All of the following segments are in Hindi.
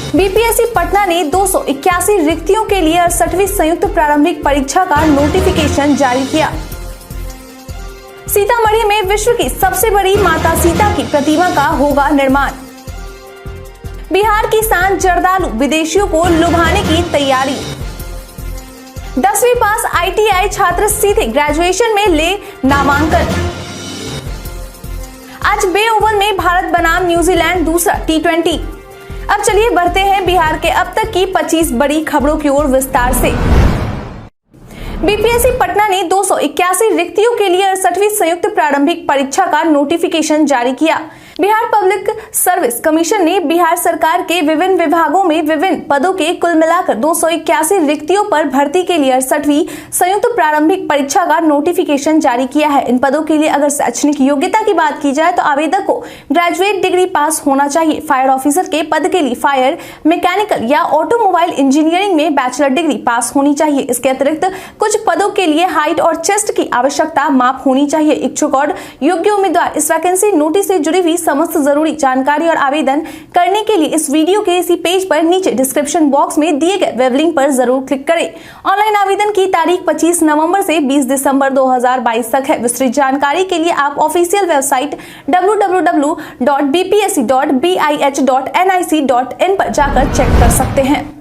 बीपीएससी पटना ने 281 रिक्तियों के लिए 68वीं संयुक्त प्रारंभिक परीक्षा का नोटिफिकेशन जारी किया। सीतामढ़ी में विश्व की सबसे बड़ी माता सीता की प्रतिमा का होगा निर्माण। बिहार की शान जर्दालू विदेशियों को लुभाने की तैयारी। 10वीं पास आईटीआई छात्र सीधे ग्रेजुएशन में ले नामांकन। आज बे ओवल में भारत बनाम न्यूजीलैंड दूसरा T20। अब चलिए बढ़ते हैं बिहार के अब तक की 25 बड़ी खबरों की ओर विस्तार से। बीपीएससी पटना ने 281 रिक्तियों के लिए 68वीं संयुक्त प्रारंभिक परीक्षा का नोटिफिकेशन जारी किया। बिहार पब्लिक सर्विस कमीशन ने बिहार सरकार के विभिन्न विभागों में विभिन्न पदों के कुल मिलाकर 281 रिक्तियों पर भर्ती के लिए 68वीं संयुक्त प्रारंभिक परीक्षा का नोटिफिकेशन जारी किया है। इन पदों के लिए अगर शैक्षणिक योग्यता की बात की जाए तो आवेदक को ग्रेजुएट डिग्री पास होना चाहिए। फायर ऑफिसर के पद के लिए फायर, मैकेनिकल या ऑटोमोबाइल इंजीनियरिंग में बैचलर डिग्री पास होनी चाहिए। इसके अतिरिक्त कुछ पदों के लिए हाइट और चेस्ट की आवश्यकता माप होनी चाहिए। इच्छुक और योग्य उम्मीदवार इस वैकेंसी नोटिस से जुड़ी हुई समस्त जरूरी जानकारी और आवेदन करने के लिए इस वीडियो के इसी पेज पर नीचे डिस्क्रिप्शन बॉक्स में दिए गए वेब लिंक पर जरूर क्लिक करें। ऑनलाइन आवेदन की तारीख 25 नवंबर से 20 दिसंबर 2022 तक है। विस्तृत जानकारी के लिए आप ऑफिशियल वेबसाइट www.bpsc.bih.nic.in पर जाकर चेक कर सकते हैं।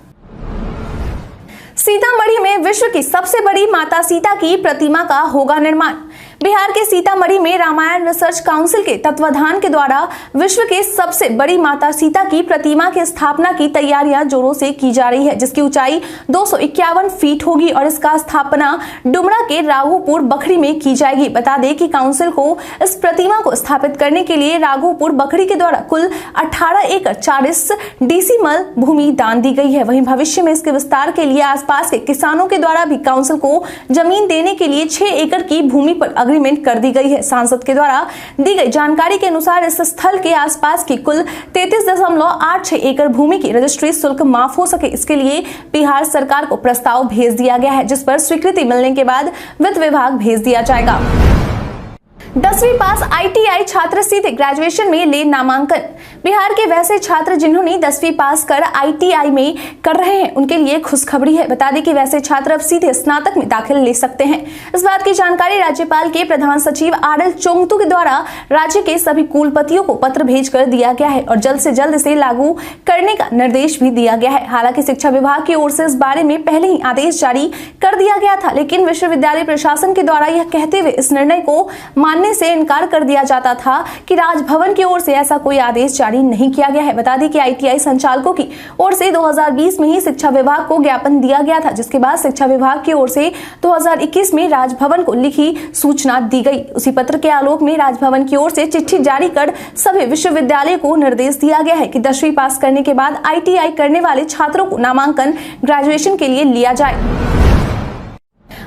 सीतामढ़ी में विश्व की सबसे बड़ी माता सीता की प्रतिमा का होगा निर्माण। बिहार के सीतामढ़ी में रामायण रिसर्च काउंसिल के तत्वाधान के द्वारा विश्व के सबसे बड़ी माता सीता की प्रतिमा की स्थापना की तैयारियां जोरों से की जा रही है, जिसकी ऊंचाई 251 फीट होगी और इसका स्थापना डुमरा के राघोपुर बखरी में की जाएगी। बता दें कि काउंसिल को इस प्रतिमा को स्थापित करने के लिए राघोपुर बखरी के द्वारा कुल 18 एकड़ 40 डेसिमल भूमि दान दी गई है। वहीं भविष्य में इसके विस्तार के लिए आसपास के किसानों के द्वारा भी काउंसिल को जमीन देने के लिए 6 एकड़ की भूमि पर एग्रीमेंट कर दी गई है। सांसद के द्वारा दी गई जानकारी के अनुसार इस स्थल के आसपास की कुल 33.86 एकड़ भूमि की रजिस्ट्री शुल्क माफ हो सके, इसके लिए बिहार सरकार को प्रस्ताव भेज दिया गया है, जिस पर स्वीकृति मिलने के बाद वित्त विभाग भेज दिया जाएगा। 10वीं पास आईटीआई छात्र सीधे ग्रेजुएशन में ले नामांकन। बिहार के वैसे छात्र जिन्होंने 10वीं पास कर आईटीआई में कर रहे हैं उनके लिए खुशखबरी है। बता दें कि वैसे छात्र अब सीधे स्नातक में दाखिला ले सकते हैं। इस बात की जानकारी राज्यपाल के प्रधान सचिव आरएल चोंगतू के द्वारा राज्य के सभी कुलपतियों को पत्र भेजकर दिया गया है और जल्द से जल्द इसे लागू करने का निर्देश भी दिया गया है। हालांकि शिक्षा विभाग की ओर से इस बारे में पहले ही आदेश जारी कर दिया गया था, लेकिन विश्वविद्यालय प्रशासन के द्वारा यह कहते हुए इस निर्णय को मानने से इनकार कर दिया जाता था कि राजभवन की ओर से ऐसा कोई आदेश जारी नहीं किया गया है। बता दें कि आईटीआई संचालकों की ओर से 2020 में ही शिक्षा विभाग को ज्ञापन दिया गया था, जिसके बाद शिक्षा विभाग की ओर से 2021 में राजभवन को लिखी सूचना दी गई। उसी पत्र के आलोक में राजभवन की ओर से चिट्ठी जारी कर सभी विश्वविद्यालय को निर्देश दिया गया है कि 10वीं पास करने के बाद आईटीआई करने वाले छात्रों को नामांकन ग्रेजुएशन के लिए लिया जाए।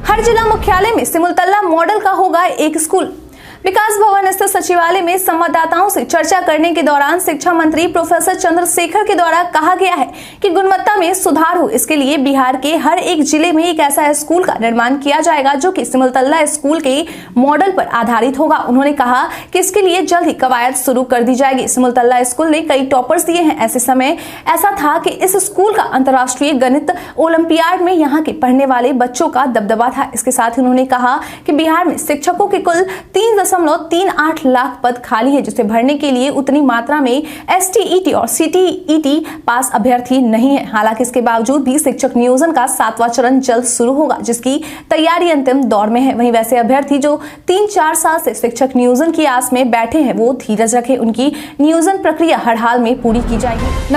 हर जिला मुख्यालय में सिमुलतला मॉडल का होगा एक स्कूल। विकास भवन स्थित सचिवालय में संवाददाताओं से चर्चा करने के दौरान शिक्षा मंत्री प्रोफेसर चंद्रशेखर के द्वारा कहा गया है कि गुणवत्ता में सुधार हो, इसके लिए बिहार के हर एक जिले में एक ऐसा स्कूल का निर्माण किया जाएगा जो कि सिमुलतला स्कूल के मॉडल पर आधारित होगा। उन्होंने कहा कि इसके लिए जल्द ही कवायद शुरू कर दी जाएगी। सिमुलतला स्कूल ने कई टॉपर्स दिए हैं। ऐसे समय ऐसा था कि इस स्कूल का अंतर्राष्ट्रीय गणित ओलंपियाड में यहाँ के पढ़ने वाले बच्चों का दबदबा था। इसके साथ ही उन्होंने कहा कि बिहार में शिक्षकों के कुल 3.38 लाख पद खाली है, जिसे भरने के लिए उतनी मात्रा में एसटीईटी और सीटीईटी पास अभ्यर्थी नहीं है। हालांकि इसके बावजूद भी शिक्षक नियोजन का 7वां चरण जल्द शुरू होगा, जिसकी तैयारी अंतिम दौर में है। वहीं वैसे अभ्यर्थी जो 3-4 साल से शिक्षक नियोजन की आस में बैठे हैं वो धीरज रखें। उनकी नियोजन प्रक्रिया हर हाल में पूरी की जाएगी।